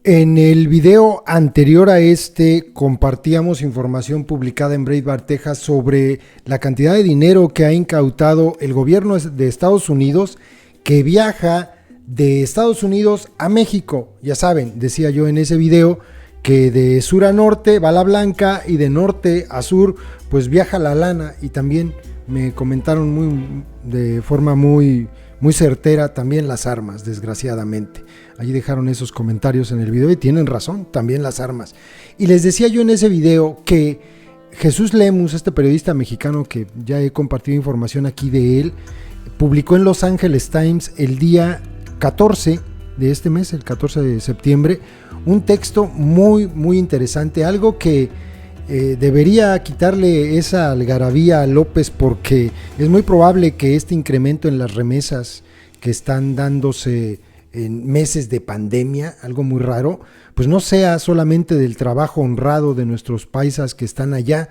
En el video anterior a este compartíamos información publicada en Breitbart, Texas sobre la cantidad de dinero que ha incautado el gobierno de Estados Unidos que viaja de Estados Unidos a México. Ya saben, decía yo en ese video que de sur a norte va la blanca y de norte a sur pues viaja la lana, y también me comentaron de forma muy certera también las armas, desgraciadamente. Allí dejaron esos comentarios en el video y tienen razón, también las armas. Y les decía yo en ese video que Jesús Lemus, este periodista mexicano que ya he compartido información aquí de él, publicó en Los Angeles Times el día 14 de este mes, el 14 de septiembre, un texto muy interesante, algo que debería quitarle esa algarabía a López, porque es muy probable que este incremento en las remesas que están dándose en meses de pandemia, algo muy raro, pues no sea solamente del trabajo honrado de nuestros paisas que están allá,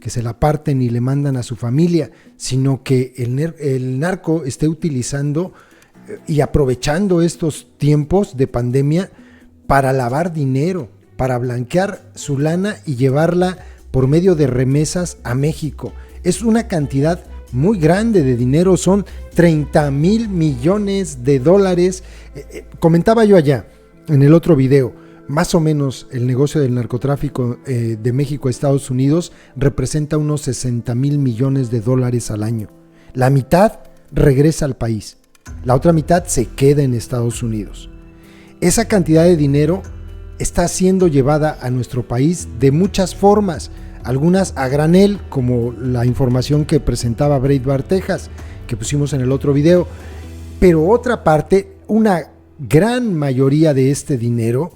que se la parten y le mandan a su familia, sino que el narco esté utilizando y aprovechando estos tiempos de pandemia para lavar dinero, para blanquear su lana y llevarla por medio de remesas a México. Es una cantidad muy grande de dinero, son 30,000 millones de dólares. Comentaba yo allá en el otro video, más o menos el negocio del narcotráfico de México a Estados Unidos representa unos 60,000 millones de dólares al año. La mitad regresa al país, la otra mitad se queda en Estados Unidos. Esa cantidad de dinero está siendo llevada a nuestro país de muchas formas, algunas a granel, como la información que presentaba Breitbart, Texas, que pusimos en el otro video, pero otra parte, una gran mayoría de este dinero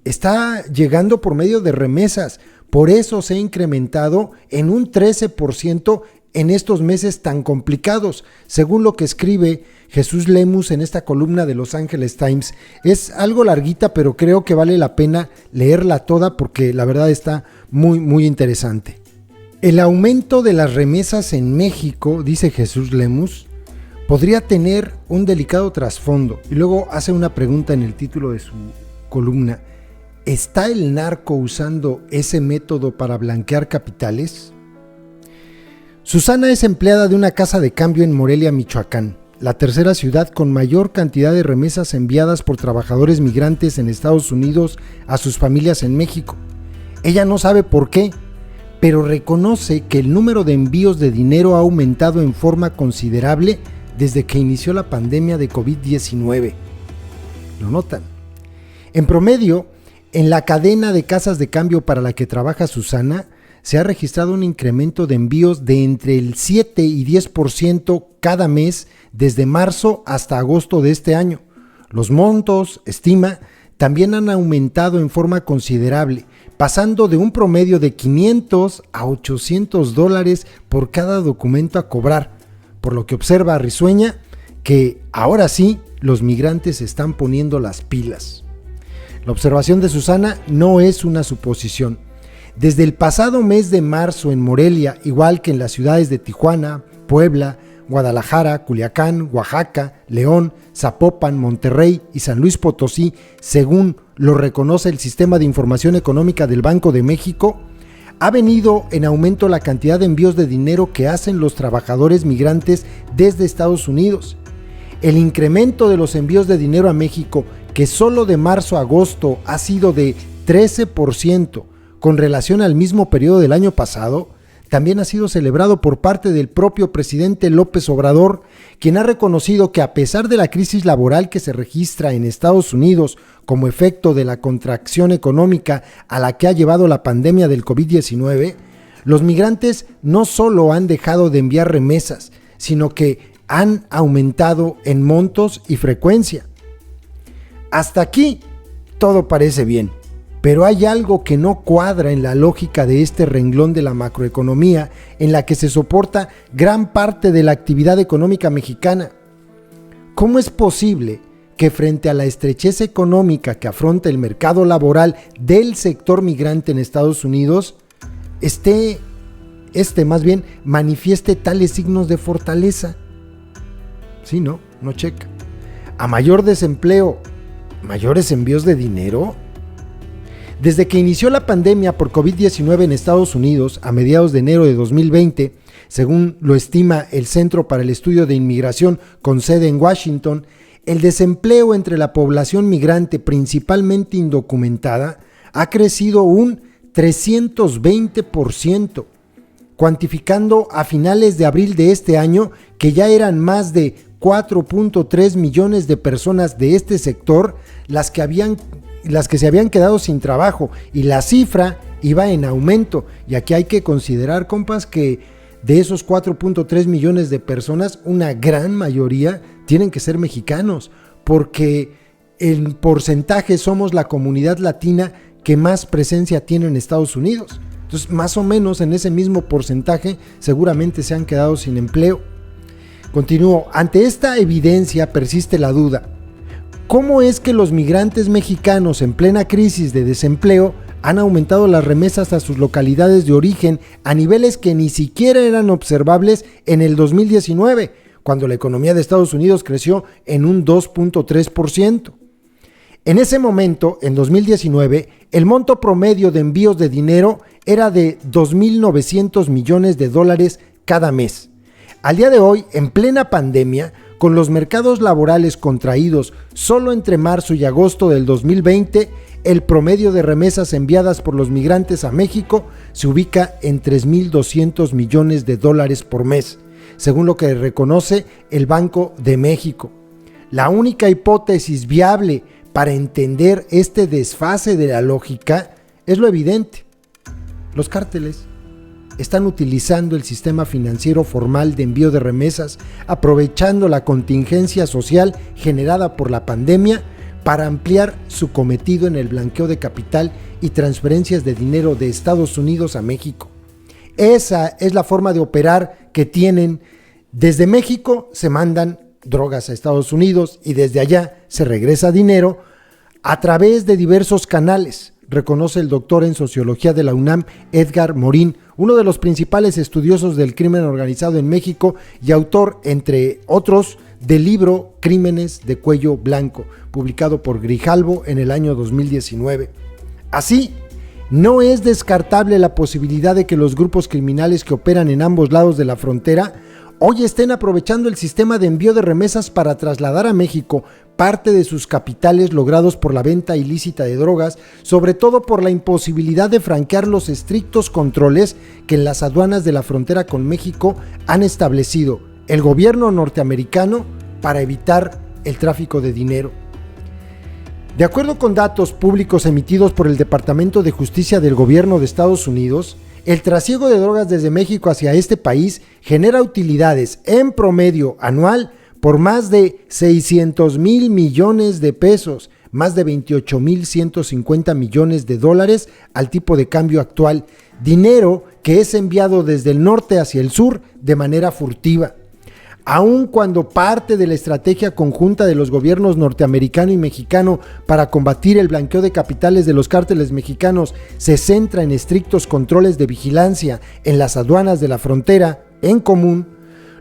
está llegando por medio de remesas. Por eso se ha incrementado en un 13% en estos meses tan complicados, según lo que escribe Jesús Lemus en esta columna de Los Angeles Times. Es algo larguita, pero creo que vale la pena leerla toda porque la verdad está muy interesante. El aumento de las remesas en México, dice Jesús Lemus, podría tener un delicado trasfondo. Y luego hace una pregunta en el título de su columna: ¿está el narco usando ese método para blanquear capitales? Susana es empleada de una casa de cambio en Morelia, Michoacán, la tercera ciudad con mayor cantidad de remesas enviadas por trabajadores migrantes en Estados Unidos a sus familias en México. Ella no sabe por qué, pero reconoce que el número de envíos de dinero ha aumentado en forma considerable desde que inició la pandemia de COVID-19. ¿Lo notan? En promedio, en la cadena de casas de cambio para la que trabaja Susana, se ha registrado un incremento de envíos de entre el 7 y 10% cada mes desde marzo hasta agosto de este año. Los montos, estima, también han aumentado en forma considerable, pasando de un promedio de $500 a $800 por cada documento a cobrar, por lo que observa risueña que ahora sí los migrantes están poniendo las pilas. La observación de Susana no es una suposición. Desde el pasado mes de marzo en Morelia, igual que en las ciudades de Tijuana, Puebla, Guadalajara, Culiacán, Oaxaca, León, Zapopan, Monterrey y San Luis Potosí, según lo reconoce el Sistema de Información Económica del Banco de México, ha venido en aumento la cantidad de envíos de dinero que hacen los trabajadores migrantes desde Estados Unidos. El incremento de los envíos de dinero a México, que solo de marzo a agosto ha sido de 13%, con relación al mismo periodo del año pasado, también ha sido celebrado por parte del propio presidente López Obrador, quien ha reconocido que a pesar de la crisis laboral que se registra en Estados Unidos como efecto de la contracción económica a la que ha llevado la pandemia del COVID-19, los migrantes no solo han dejado de enviar remesas, sino que han aumentado en montos y frecuencia. Hasta aquí todo parece bien. Pero hay algo que no cuadra en la lógica de este renglón de la macroeconomía en la que se soporta gran parte de la actividad económica mexicana. ¿Cómo es posible que frente a la estrechez económica que afronta el mercado laboral del sector migrante en Estados Unidos, manifieste tales signos de fortaleza? Sí, no checa. A mayor desempleo, mayores envíos de dinero. Desde que inició la pandemia por COVID-19 en Estados Unidos a mediados de enero de 2020, según lo estima el Centro para el Estudio de Inmigración con sede en Washington, el desempleo entre la población migrante principalmente indocumentada ha crecido un 320%, cuantificando a finales de abril de este año que ya eran más de 4.3 millones de personas de este sector las que se habían quedado sin trabajo, y la cifra iba en aumento. Y aquí hay que considerar, compas, que de esos 4.3 millones de personas, una gran mayoría tienen que ser mexicanos, porque en porcentaje somos la comunidad latina que más presencia tiene en Estados Unidos. Entonces, más o menos en ese mismo porcentaje seguramente se han quedado sin empleo. Continúo. Ante esta evidencia persiste la duda. ¿Cómo es que los migrantes mexicanos en plena crisis de desempleo han aumentado las remesas a sus localidades de origen a niveles que ni siquiera eran observables en el 2019, cuando la economía de Estados Unidos creció en un 2.3%? En ese momento, en 2019, el monto promedio de envíos de dinero era de $2.900 millones cada mes. Al día de hoy, en plena pandemia, con los mercados laborales contraídos solo entre marzo y agosto del 2020, el promedio de remesas enviadas por los migrantes a México se ubica en $3.200 millones por mes, según lo que reconoce el Banco de México. La única hipótesis viable para entender este desfase de la lógica es lo evidente. Los cárteles están utilizando el sistema financiero formal de envío de remesas, aprovechando la contingencia social generada por la pandemia para ampliar su cometido en el blanqueo de capital y transferencias de dinero de Estados Unidos a México. Esa es la forma de operar que tienen. Desde México se mandan drogas a Estados Unidos y desde allá se regresa dinero a través de diversos canales, reconoce el doctor en sociología de la UNAM, Edgar Morín, uno de los principales estudiosos del crimen organizado en México y autor, entre otros, del libro Crímenes de Cuello Blanco, publicado por Grijalvo en el año 2019. Así, no es descartable la posibilidad de que los grupos criminales que operan en ambos lados de la frontera hoy estén aprovechando el sistema de envío de remesas para trasladar a México parte de sus capitales logrados por la venta ilícita de drogas, sobre todo por la imposibilidad de franquear los estrictos controles que en las aduanas de la frontera con México han establecido el gobierno norteamericano para evitar el tráfico de dinero. De acuerdo con datos públicos emitidos por el Departamento de Justicia del Gobierno de Estados Unidos, el trasiego de drogas desde México hacia este país genera utilidades en promedio anual por más de 600,000 millones de pesos, más de 28,150 millones de dólares al tipo de cambio actual, dinero que es enviado desde el norte hacia el sur de manera furtiva. Aun cuando parte de la estrategia conjunta de los gobiernos norteamericano y mexicano para combatir el blanqueo de capitales de los cárteles mexicanos se centra en estrictos controles de vigilancia en las aduanas de la frontera en común,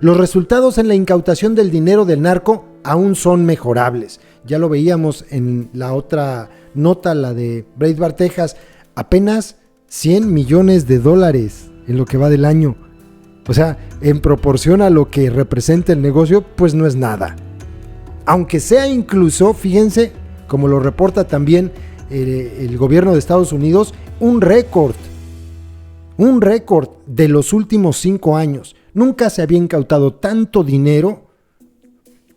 los resultados en la incautación del dinero del narco aún son mejorables. Ya lo veíamos en la otra nota, la de Breitbart, Texas, apenas $100 millones en lo que va del año. O sea, en proporción a lo que representa el negocio, pues no es nada. Aunque sea incluso, fíjense, como lo reporta también el gobierno de Estados Unidos, un récord de los últimos 5 años. Nunca se había incautado tanto dinero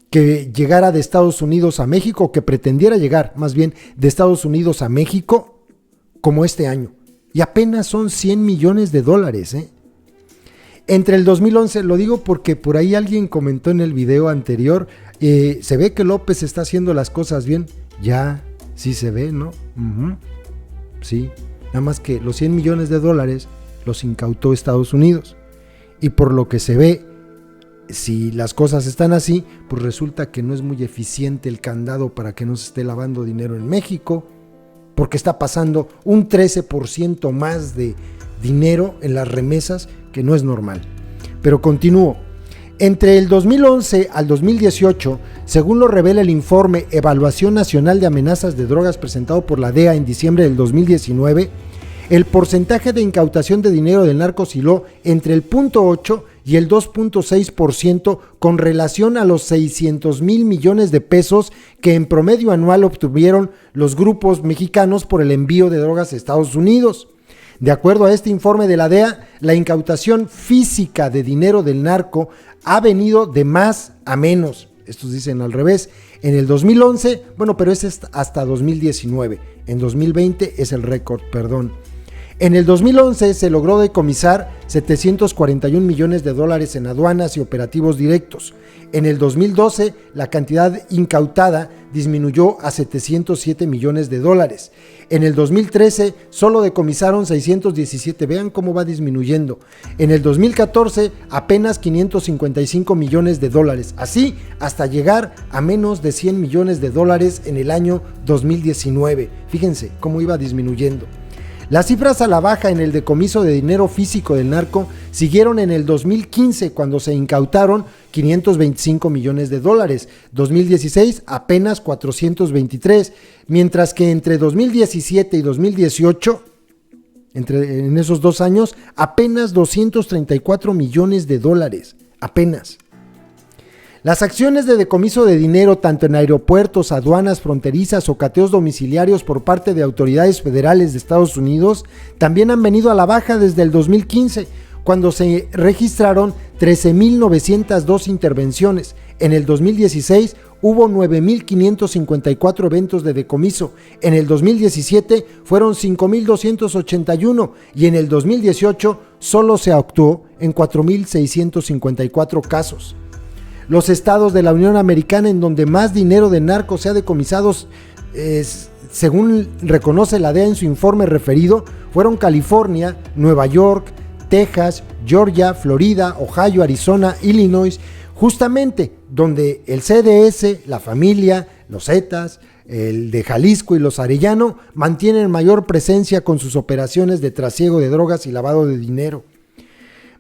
que llegara de Estados Unidos a México, que pretendiera llegar más bien de Estados Unidos a México, como este año. Y apenas son $100 millones, ¿eh? Entre el 2011, lo digo porque por ahí alguien comentó en el video anterior, se ve que López está haciendo las cosas bien. Ya, sí se ve, ¿no? Sí, nada más que los $100 millones los incautó Estados Unidos. Y por lo que se ve, si las cosas están así, pues resulta que no es muy eficiente el candado para que no se esté lavando dinero en México, porque está pasando un 13% más de dinero en las remesas, que no es normal. Pero continúo. Entre el 2011 al 2018, según lo revela el informe Evaluación Nacional de Amenazas de Drogas presentado por la DEA en diciembre del 2019, el porcentaje de incautación de dinero del narco osciló entre el 0.8 y el 2.6% con relación a los 600 mil millones de pesos que en promedio anual obtuvieron los grupos mexicanos por el envío de drogas a Estados Unidos. De acuerdo a este informe de la DEA, la incautación física de dinero del narco ha venido de más a menos. Estos dicen al revés. En el 2011, pero ese es hasta 2019. En 2020 es el récord, En el 2011 se logró decomisar 741 millones de dólares en aduanas y operativos directos. En el 2012 la cantidad incautada disminuyó a 707 millones de dólares. En el 2013 solo decomisaron 617, vean cómo va disminuyendo. En el 2014 apenas 555 millones de dólares, así hasta llegar a menos de 100 millones de dólares en el año 2019. Fíjense cómo iba disminuyendo. Las cifras a la baja en el decomiso de dinero físico del narco siguieron en el 2015 cuando se incautaron 525 millones de dólares, 2016 apenas 423, mientras que entre 2017 y 2018, en esos 2 años, apenas 234 millones de dólares, apenas. Las acciones de decomiso de dinero tanto en aeropuertos, aduanas fronterizas o cateos domiciliarios por parte de autoridades federales de Estados Unidos también han venido a la baja desde el 2015, cuando se registraron 13.902 intervenciones. En el 2016 hubo 9.554 eventos de decomiso, en el 2017 fueron 5.281 y en el 2018 solo se actuó en 4.654 casos. Los estados de la Unión Americana en donde más dinero de narcos se ha decomisado, según reconoce la DEA en su informe referido, fueron California, Nueva York, Texas, Georgia, Florida, Ohio, Arizona, Illinois, justamente donde el CDS, la familia, los Zetas, el de Jalisco y los Arellano mantienen mayor presencia con sus operaciones de trasiego de drogas y lavado de dinero.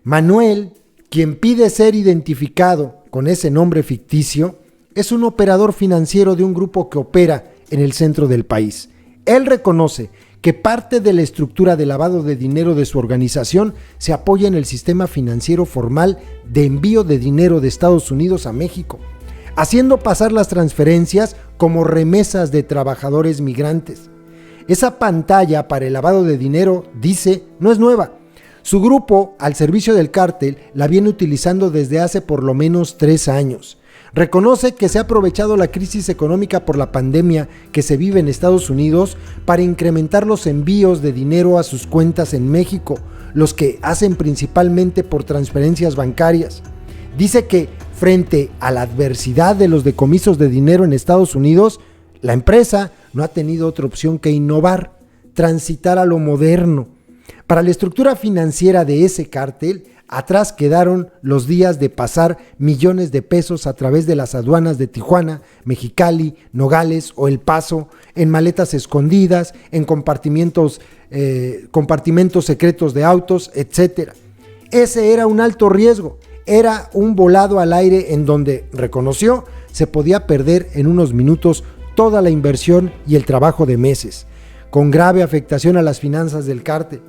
Manuel, quien pide ser identificado con ese nombre ficticio, es un operador financiero de un grupo que opera en el centro del país. Él reconoce que parte de la estructura de lavado de dinero de su organización se apoya en el sistema financiero formal de envío de dinero de Estados Unidos a México, haciendo pasar las transferencias como remesas de trabajadores migrantes. Esa pantalla para el lavado de dinero, dice, no es nueva. Su grupo, al servicio del cártel, la viene utilizando desde hace por lo menos 3 años. Reconoce que se ha aprovechado la crisis económica por la pandemia que se vive en Estados Unidos para incrementar los envíos de dinero a sus cuentas en México, los que hacen principalmente por transferencias bancarias. Dice que, frente a la adversidad de los decomisos de dinero en Estados Unidos, la empresa no ha tenido otra opción que innovar, transitar a lo moderno. Para la estructura financiera de ese cártel, atrás quedaron los días de pasar millones de pesos a través de las aduanas de Tijuana, Mexicali, Nogales o El Paso, en maletas escondidas, en compartimentos secretos de autos, etc. Ese era un alto riesgo, era un volado al aire en donde, reconoció, se podía perder en unos minutos toda la inversión y el trabajo de meses, con grave afectación a las finanzas del cártel.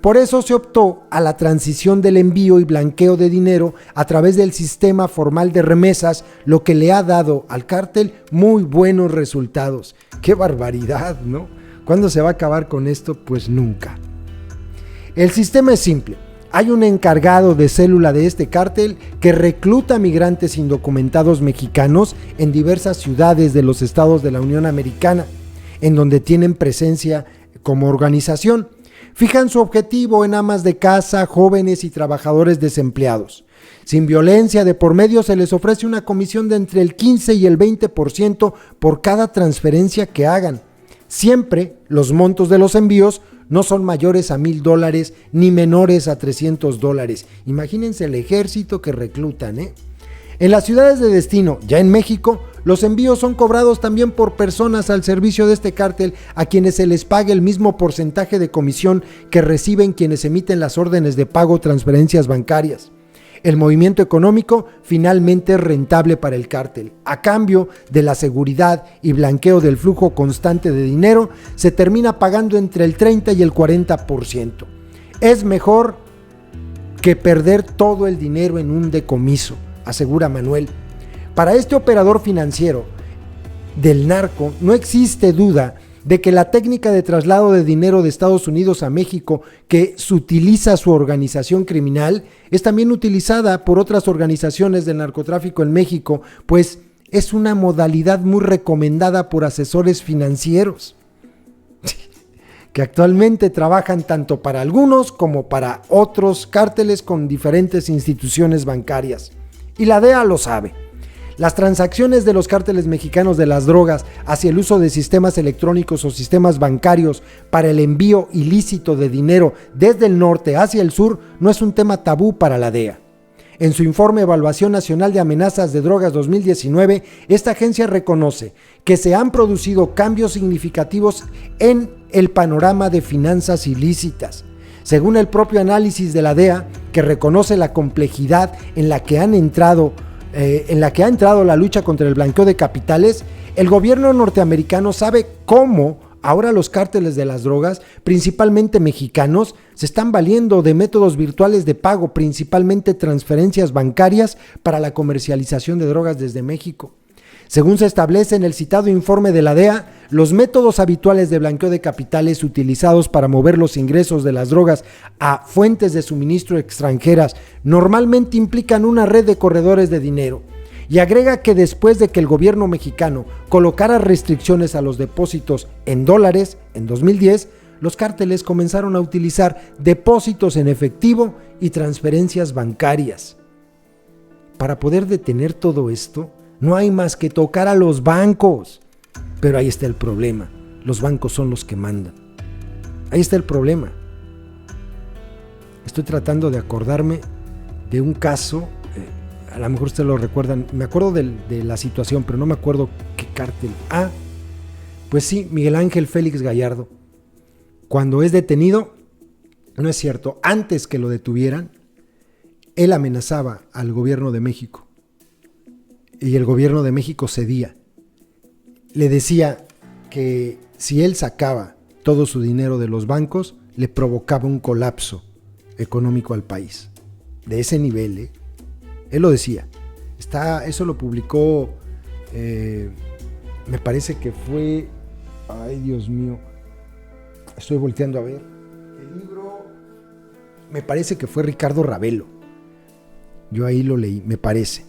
Por eso se optó a la transición del envío y blanqueo de dinero a través del sistema formal de remesas, lo que le ha dado al cártel muy buenos resultados. ¡Qué barbaridad!, ¿no? ¿Cuándo se va a acabar con esto? Pues nunca. El sistema es simple. Hay un encargado de célula de este cártel que recluta migrantes indocumentados mexicanos en diversas ciudades de los estados de la Unión Americana, en donde tienen presencia como organización. Fijan su objetivo en amas de casa, jóvenes y trabajadores desempleados. Sin violencia de por medio se les ofrece una comisión de entre el 15 y el 20% por cada transferencia que hagan. Siempre los montos de los envíos no son mayores a $1,000 ni menores a $300. Imagínense el ejército que reclutan, En las ciudades de destino, ya en México, los envíos son cobrados también por personas al servicio de este cártel a quienes se les paga el mismo porcentaje de comisión que reciben quienes emiten las órdenes de pago o transferencias bancarias. El movimiento económico finalmente es rentable para el cártel. A cambio de la seguridad y blanqueo del flujo constante de dinero, se termina pagando entre el 30 y el 40%. Es mejor que perder todo el dinero en un decomiso, asegura Manuel. Para este operador financiero del narco, no existe duda de que la técnica de traslado de dinero de Estados Unidos a México que se utiliza su organización criminal es también utilizada por otras organizaciones del narcotráfico en México, pues es una modalidad muy recomendada por asesores financieros que actualmente trabajan tanto para algunos como para otros cárteles con diferentes instituciones bancarias. Y la DEA lo sabe. Las transacciones de los cárteles mexicanos de las drogas hacia el uso de sistemas electrónicos o sistemas bancarios para el envío ilícito de dinero desde el norte hacia el sur no es un tema tabú para la DEA. En su informe Evaluación Nacional de Amenazas de Drogas 2019, esta agencia reconoce que se han producido cambios significativos en el panorama de finanzas ilícitas. Según el propio análisis de la DEA, que reconoce la complejidad en la que ha entrado la lucha contra el blanqueo de capitales, el gobierno norteamericano sabe cómo ahora los cárteles de las drogas, principalmente mexicanos, se están valiendo de métodos virtuales de pago, principalmente transferencias bancarias para la comercialización de drogas desde México. Según se establece en el citado informe de la DEA, los métodos habituales de blanqueo de capitales utilizados para mover los ingresos de las drogas a fuentes de suministro extranjeras normalmente implican una red de corredores de dinero. Y agrega que después de que el gobierno mexicano colocara restricciones a los depósitos en dólares en 2010, los cárteles comenzaron a utilizar depósitos en efectivo y transferencias bancarias. Para poder detener todo esto, no hay más que tocar a los bancos. Pero ahí está el problema. Los bancos son los que mandan. Ahí está el problema. Estoy tratando de acordarme de un caso, a lo mejor ustedes lo recuerdan, me acuerdo de la situación, pero no me acuerdo qué cártel. Pues sí, Miguel Ángel Félix Gallardo. Cuando es detenido, no es cierto, antes que lo detuvieran, él amenazaba al gobierno de México. Y el gobierno de México cedía. Le decía que si él sacaba todo su dinero de los bancos, le provocaba un colapso económico al país. De ese nivel, Él lo decía. Eso lo publicó, me parece que fue, ay Dios mío, estoy volteando a ver, el libro, me parece que fue Ricardo Ravelo. Yo ahí lo leí, me parece.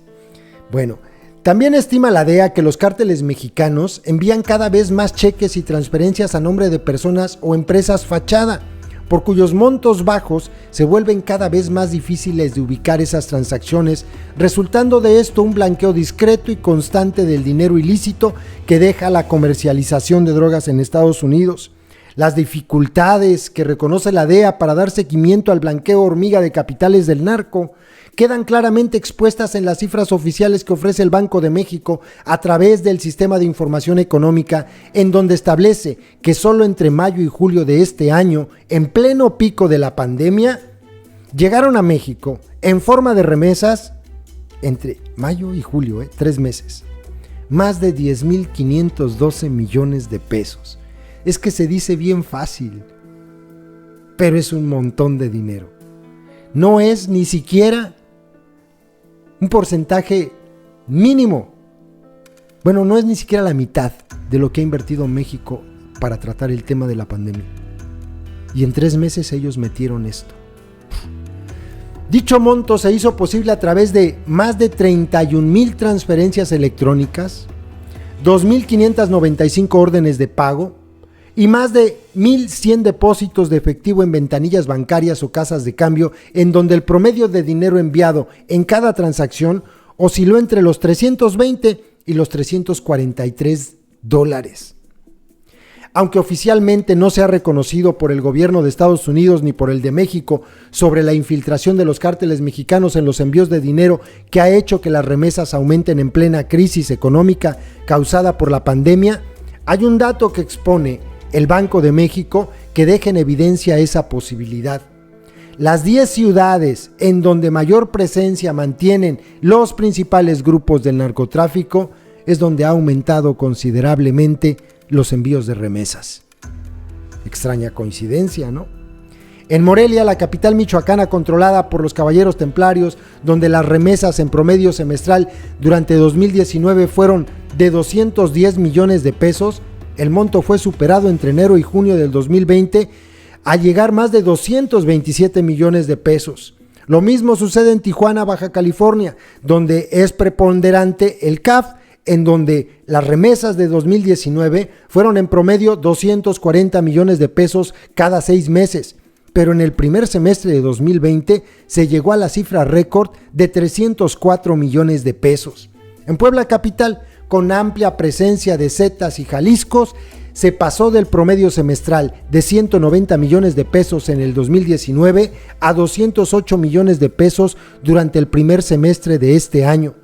Bueno, también estima la DEA que los cárteles mexicanos envían cada vez más cheques y transferencias a nombre de personas o empresas fachada, por cuyos montos bajos se vuelven cada vez más difíciles de ubicar esas transacciones, resultando de esto un blanqueo discreto y constante del dinero ilícito que deja la comercialización de drogas en Estados Unidos. Las dificultades que reconoce la DEA para dar seguimiento al blanqueo hormiga de capitales del narco quedan claramente expuestas en las cifras oficiales que ofrece el Banco de México a través del Sistema de Información Económica, en donde establece que solo entre mayo y julio de este año, en pleno pico de la pandemia, llegaron a México en forma de remesas, entre mayo y julio, 3 meses, más de 10,512 millones de pesos. Es que se dice bien fácil, pero es un montón de dinero. No es ni siquiera un porcentaje mínimo. Bueno, no es ni siquiera la mitad de lo que ha invertido México para tratar el tema de la pandemia. Y en 3 meses ellos metieron esto. Dicho monto se hizo posible a través de más de 31,000 transferencias electrónicas, 2,595 órdenes de pago, y más de 1,100 depósitos de efectivo en ventanillas bancarias o casas de cambio, en donde el promedio de dinero enviado en cada transacción osciló entre los 320 y los 343 dólares. Aunque oficialmente no se ha reconocido por el gobierno de Estados Unidos ni por el de México sobre la infiltración de los cárteles mexicanos en los envíos de dinero que ha hecho que las remesas aumenten en plena crisis económica causada por la pandemia, hay un dato que expone el Banco de México que deja en evidencia esa posibilidad. Las 10 ciudades en donde mayor presencia mantienen los principales grupos del narcotráfico es donde ha aumentado considerablemente los envíos de remesas. Extraña coincidencia, ¿no? En Morelia, la capital michoacana controlada por los Caballeros Templarios, donde las remesas en promedio semestral durante 2019 fueron de 210 millones de pesos, el monto fue superado entre enero y junio del 2020 a llegar más de 227 millones de pesos. Lo mismo sucede en Tijuana, Baja California, donde es preponderante el CAF, en donde las remesas de 2019 fueron en promedio 240 millones de pesos cada 6 meses. Pero en el primer semestre de 2020 se llegó a la cifra récord de 304 millones de pesos. En Puebla capital, con amplia presencia de Zetas y Jaliscos, se pasó del promedio semestral de 190 millones de pesos en el 2019 a 208 millones de pesos durante el primer semestre de este año.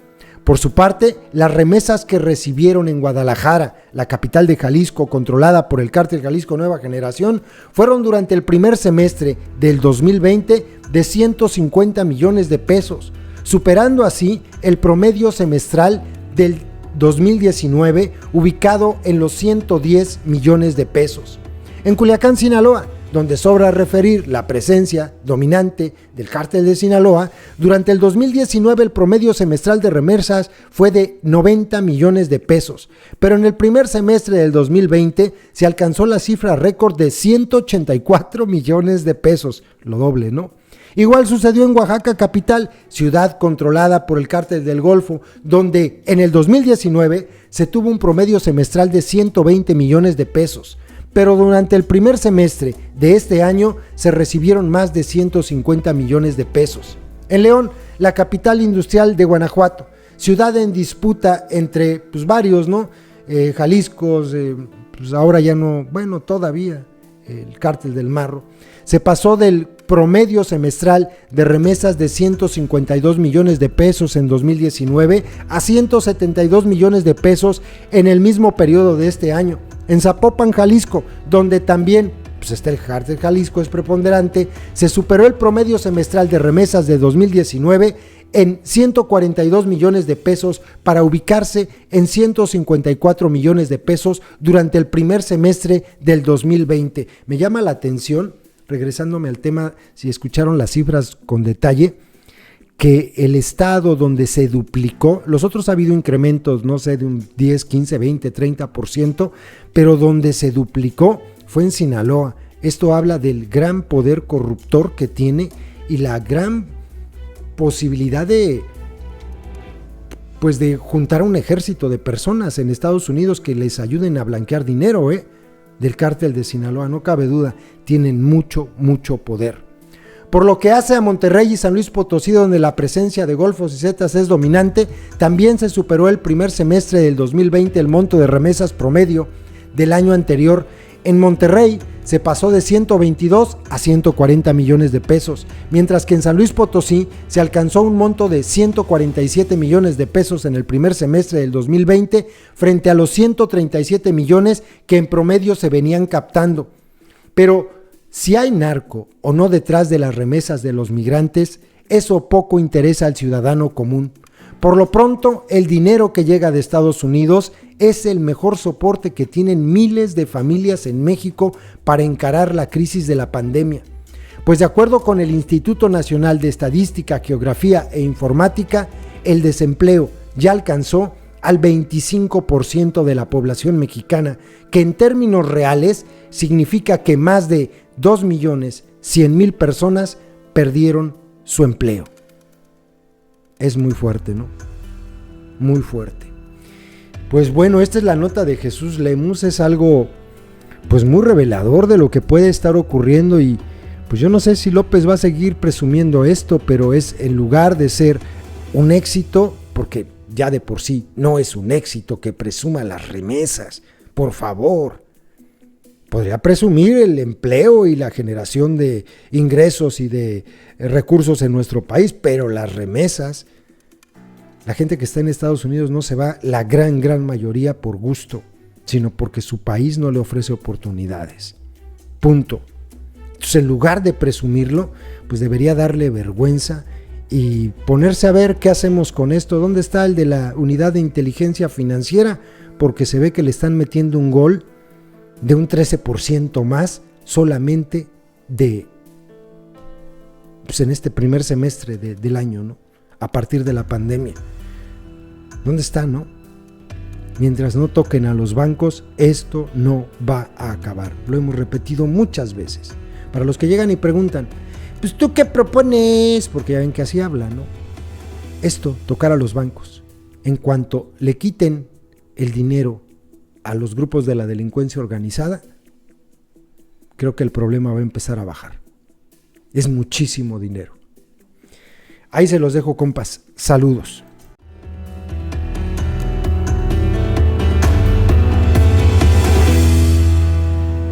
Por su parte, las remesas que recibieron en Guadalajara, la capital de Jalisco, controlada por el Cártel Jalisco Nueva Generación, fueron durante el primer semestre del 2020 de 150 millones de pesos, superando así el promedio semestral del 2019, ubicado en los 110 millones de pesos. En Culiacán, Sinaloa, donde sobra referir la presencia dominante del Cártel de Sinaloa, durante el 2019 el promedio semestral de remesas fue de 90 millones de pesos, pero en el primer semestre del 2020 se alcanzó la cifra récord de 184 millones de pesos, lo doble, ¿no? Igual sucedió en Oaxaca capital, ciudad controlada por el Cártel del Golfo, donde en el 2019 se tuvo un promedio semestral de 120 millones de pesos, pero durante el primer semestre de este año se recibieron más de 150 millones de pesos. En León, la capital industrial de Guanajuato, ciudad en disputa entre varios, ¿no? Jalisco, ahora ya no, bueno, todavía el Cártel del Marro, se pasó del promedio semestral de remesas de 152 millones de pesos en 2019 a 172 millones de pesos en el mismo periodo de este año. En Zapopan, Jalisco, donde también está el Cártel Jalisco, es preponderante, se superó el promedio semestral de remesas de 2019 en 142 millones de pesos para ubicarse en 154 millones de pesos durante el primer semestre del 2020. Me llama la atención, regresándome al tema, si escucharon las cifras con detalle, que el estado donde se duplicó, los otros ha habido incrementos, no sé, de un 10, 15, 20, 30%, pero donde se duplicó fue en Sinaloa. Esto habla del gran poder corruptor que tiene y la gran posibilidad de juntar a un ejército de personas en Estados Unidos que les ayuden a blanquear dinero, del Cártel de Sinaloa, no cabe duda, tienen mucho, mucho poder. Por lo que hace a Monterrey y San Luis Potosí, donde la presencia de Golfos y Zetas es dominante, también se superó el primer semestre del 2020 el monto de remesas promedio del año anterior. En Monterrey se pasó de 122 a 140 millones de pesos, mientras que en San Luis Potosí se alcanzó un monto de 147 millones de pesos en el primer semestre del 2020 frente a los 137 millones que en promedio se venían captando. Pero si hay narco o no detrás de las remesas de los migrantes, eso poco interesa al ciudadano común. Por lo pronto, el dinero que llega de Estados Unidos es el mejor soporte que tienen miles de familias en México para encarar la crisis de la pandemia. Pues de acuerdo con el Instituto Nacional de Estadística, Geografía e Informática, el desempleo ya alcanzó al 25% de la población mexicana, que en términos reales significa que más de 2.100.000 personas perdieron su empleo. Es muy fuerte, ¿no? Muy fuerte. Pues bueno, esta es la nota de Jesús Lemus, es algo muy revelador de lo que puede estar ocurriendo y pues yo no sé si López va a seguir presumiendo esto, pero es en lugar de ser un éxito, porque ya de por sí no es un éxito que presuma las remesas, por favor. Podría presumir el empleo y la generación de ingresos y de recursos en nuestro país, pero las remesas, la gente que está en Estados Unidos no se va, la gran mayoría por gusto, sino porque su país no le ofrece oportunidades. Punto. Entonces, en lugar de presumirlo, pues debería darle vergüenza y ponerse a ver qué hacemos con esto. ¿Dónde está el de la unidad de inteligencia financiera? Porque se ve que le están metiendo un gol de un 13% más solamente pues en este primer semestre del año, ¿no? A partir de la pandemia. ¿Dónde está, no? Mientras no toquen a los bancos, esto no va a acabar. Lo hemos repetido muchas veces. Para los que llegan y preguntan, pues ¿tú qué propones? Porque ya ven que así habla, ¿no? Esto, tocar a los bancos. En cuanto le quiten el dinero a los grupos de la delincuencia organizada, creo que el problema va a empezar a bajar. Es muchísimo dinero. Ahí se los dejo, compas. Saludos.